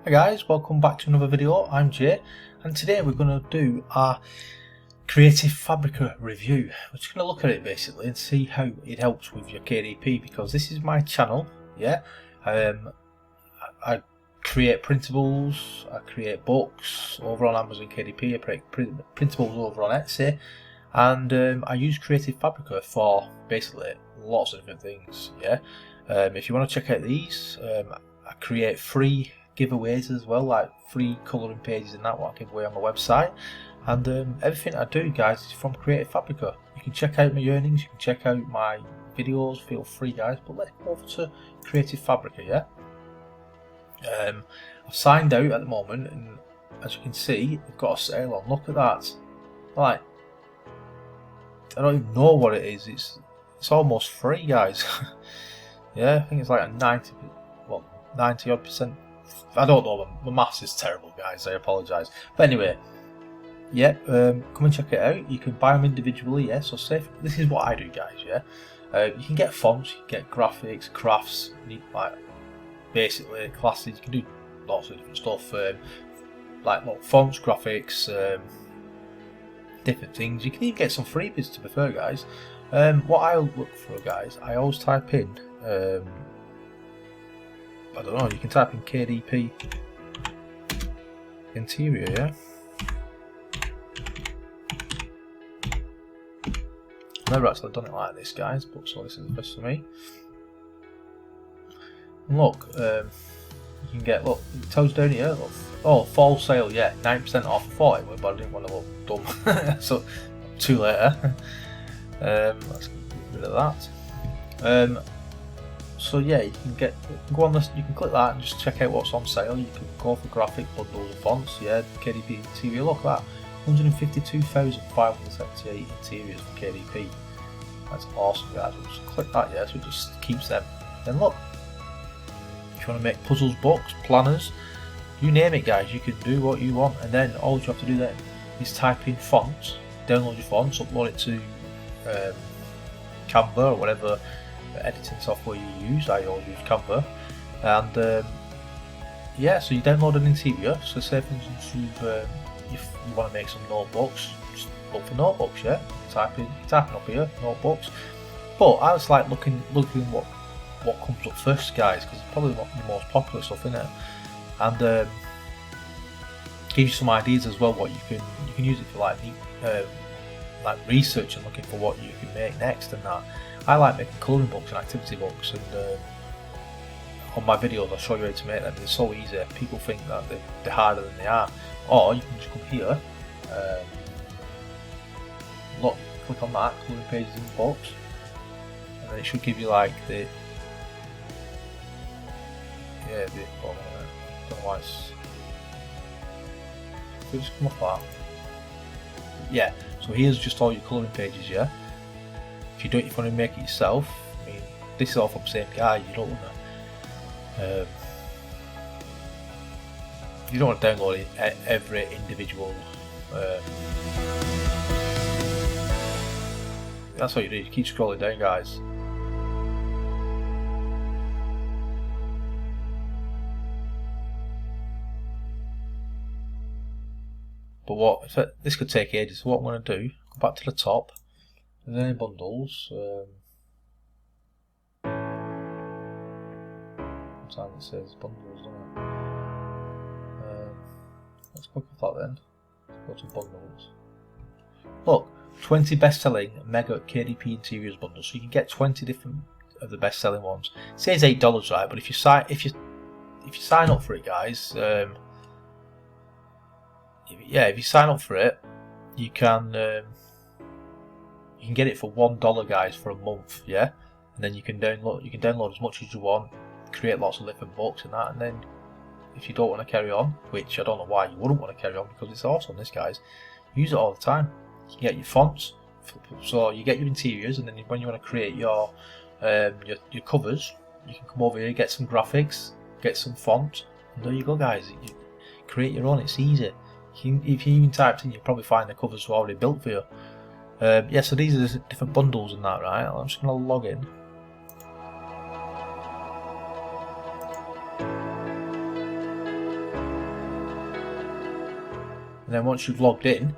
Hi guys, welcome back to another video. I'm Jay, and today we're going to do our Creative Fabrica review. We're just going to look at it basically and see how it helps with your KDP, because this is my channel. Yeah, I create printables, I create books over on Amazon KDP, I create printables over on Etsy, and I use Creative Fabrica for basically lots of different things. Yeah, if you want to check out these, I create free giveaways as well, like free colouring pages and that what I give away on my website, and everything I do, guys, is from Creative Fabrica. You can check out my earnings, you can check out my videos, feel free guys, but let's go over to Creative Fabrica. Yeah, I've signed out at the moment, and as you can see, they've got a sale on. Look at that. Like, I don't even know what it is. It's almost free, guys. Yeah, I think it's like a 90 odd percent. I don't know, my maths is terrible, guys, I apologise. But anyway, yeah, come and check it out. You can buy them individually, yeah. So say, this is what I do, guys, yeah. You can get fonts, you can get graphics, crafts, like basically classes. You can do lots of different stuff, like fonts, graphics, different things. You can even get some freebies, to be fair, guys. What I look for, guys, I always type in I don't know, you can type in KDP interior, yeah? I've never actually done it like this, guys, but so this is the first for me. And look, you can get, look, it tells you down here, look, oh, fall sale, yeah, 9% off. I thought it would, but I didn't want to look dumb, so too later. Let's get rid of that. So yeah, you can go on this. You can click that and just check out what's on sale. You can go for graphic bundles and fonts. Yeah, KDP interior. Look at that, 152,578 interiors for KDP. That's awesome, guys. We'll just click that, yeah. So it just keeps them. Then look, if you want to make puzzles, books, planners, you name it, guys. You can do what you want, and then all you have to do then is type in fonts, download your fonts, upload it to Canva or whatever editing software you use. I always use Canva, and yeah, so you download an interior. So say for instance if you want to make some notebooks, just look for notebooks, yeah, typing up here, notebooks. But I was like looking what comes up first, guys, because it's probably the most popular stuff in it, and gives you some ideas as well what you can use it for, like research and looking for what you can make next and that. I like making colouring books and activity books, and on my videos I'll show you how to make them. They're so easy. People think that they're harder than they are. Or you can just come here, look, click on that, colouring pages and books, and then it should give you like the oh, I don't know why it's just come off that. Yeah, so here's just all your colouring pages, yeah. If you want to make it yourself, I mean, this is all from the same guy. You don't want to download every individual. That's what you do. You keep scrolling down, guys. But this could take ages. So what I'm going to do, go back to the top. And then bundles. Sometimes it says bundles, doesn't it? Let's click off that then. Let's go to bundles. Look, 20 best-selling mega KDP interiors bundles. So you can get 20 different of the best-selling ones. It says $8, right? But if you sign up for it, guys, if you sign up for it, you can get it for $1, guys, for a month, yeah. And then you can download as much as you want, create lots of different books and that. And then if you don't want to carry on, which I don't know why you wouldn't want to carry on, because it's awesome, this, guys, use it all the time. You can get your fonts, so you get your interiors, and then when you want to create your covers, you can come over here, get some graphics, get some font, and there you go, guys. You create your own. It's easy. If you even typed in, you'll probably find the covers already built for you. Yeah, so these are the different bundles and that, right? I'm just going to log in. and then once you've logged in,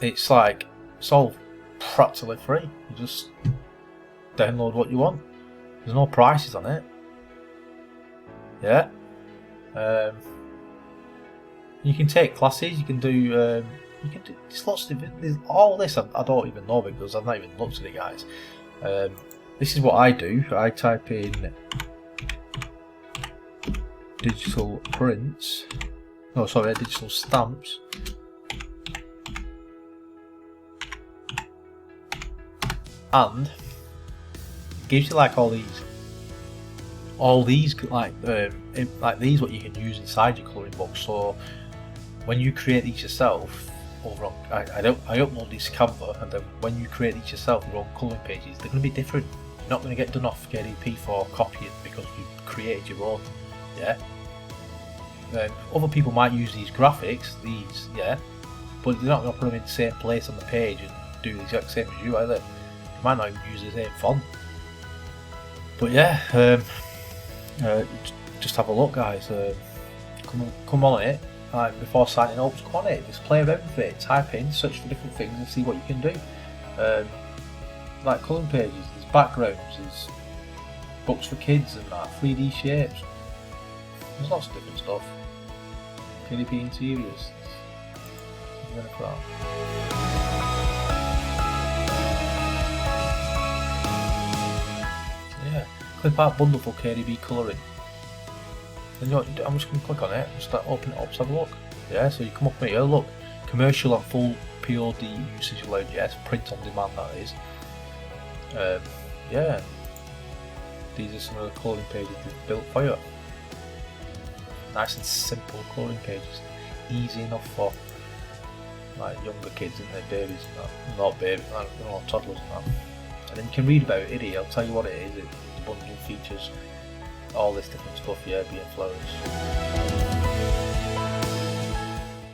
it's like it's all practically free. You just download what you want. There's no prices on it. Yeah. You can take classes. You can do. There's lots of all this. I don't even know because I've not even looked at it, guys. This is what I do. I type in digital prints. Oh, sorry, digital stamps. And it gives you like all these like these what you can use inside your colouring book. So when you create these yourself over on, I upload these to Canva, and then when you create these yourself, your own colouring pages, they're going to be different. You're not going to get done off KDP for copying because you've created your own. Yeah. Other people might use these graphics, but they're not going to put them in the same place on the page and do the exact same as you either. You might not even use the same font. But yeah, just have a look, guys. Come on it. Before signing up, just come on it. Just play around with it. Type in, search for different things, and see what you can do. Like colouring pages, there's backgrounds, there's books for kids, and that 3D shapes. There's lots of different stuff. KDP interiors. Yeah, clip out bundle for KDP colouring. Then I'm just going to click on it and start opening it up to have a look. Yeah, so you come up here, look, commercial and full POD usage allowed, yes, print on demand that is. Yeah, these are some of the colouring pages they've built for you. Nice and simple colouring pages, easy enough for like younger kids and their babies and that, not babies, not toddlers and that. And then you can read about it here. I'll tell you what it is. The bundle features all this different stuff, yeah, being flowers.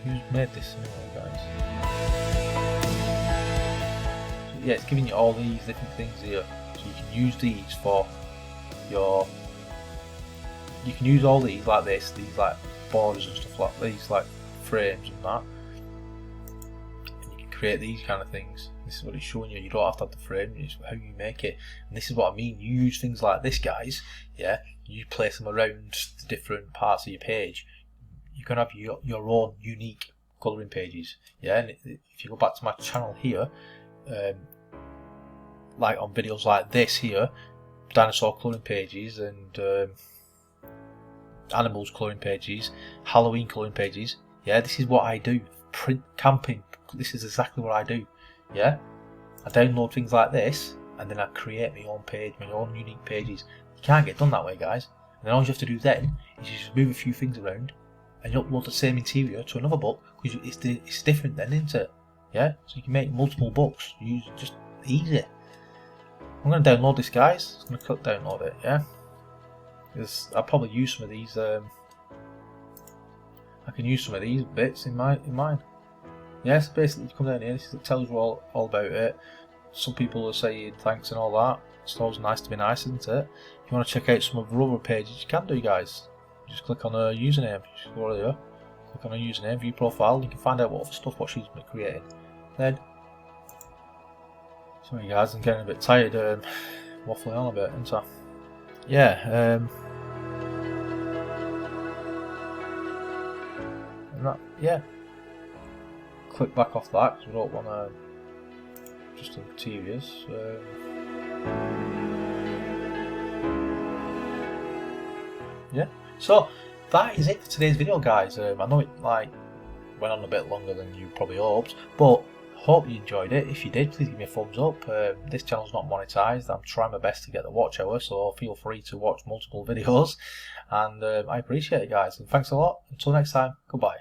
Who's made this anyway, guys? So, yeah, it's giving you all these different things here. So you can use these for your. You can use all these like this, these like borders and stuff like these, like frames and that. And you can create these kind of things. This is what it's showing you. You don't have to have the frame. It's how you make it. And this is what I mean. You use things like this, guys. Yeah. You place them around the different parts of your page. You can have your own unique colouring pages. Yeah. And if you go back to my channel here, like on videos like this here, dinosaur colouring pages and animals colouring pages, Halloween colouring pages. Yeah. This is what I do. Print camping. This is exactly what I do. Yeah, I download things like this and then I create my own page, my own unique pages. You can't get done that way, guys. And then all you have to do then is you just move a few things around and you upload the same interior to another book because it's different then, isn't it? Yeah, so you can make multiple books. Use just easy. I'm going to download this, guys. I'm going to click download it. Yeah, because I'll probably use some of these. I can use some of these bits in mine. Yes, basically you come down here, it tells you all about it. Some people are saying thanks and all that. It's always nice to be nice, isn't it? If you want to check out some of the other pages, you can do, guys. Just click on a username. Just go here, click on a username, view profile, and you can find out what she's been creating. Then, sorry guys, I'm getting a bit tired waffling on a bit, isn't I? Yeah, and that, yeah. Click back off that because we don't want to just interiors. Yeah, so that is it for today's video, guys. I know it went on a bit longer than you probably hoped, but hope you enjoyed it. If you did, please give me a thumbs up. This channel's not monetized. I'm trying my best to get the watch hour, so feel free to watch multiple videos, and I appreciate it, guys. And thanks a lot. Until next time, goodbye.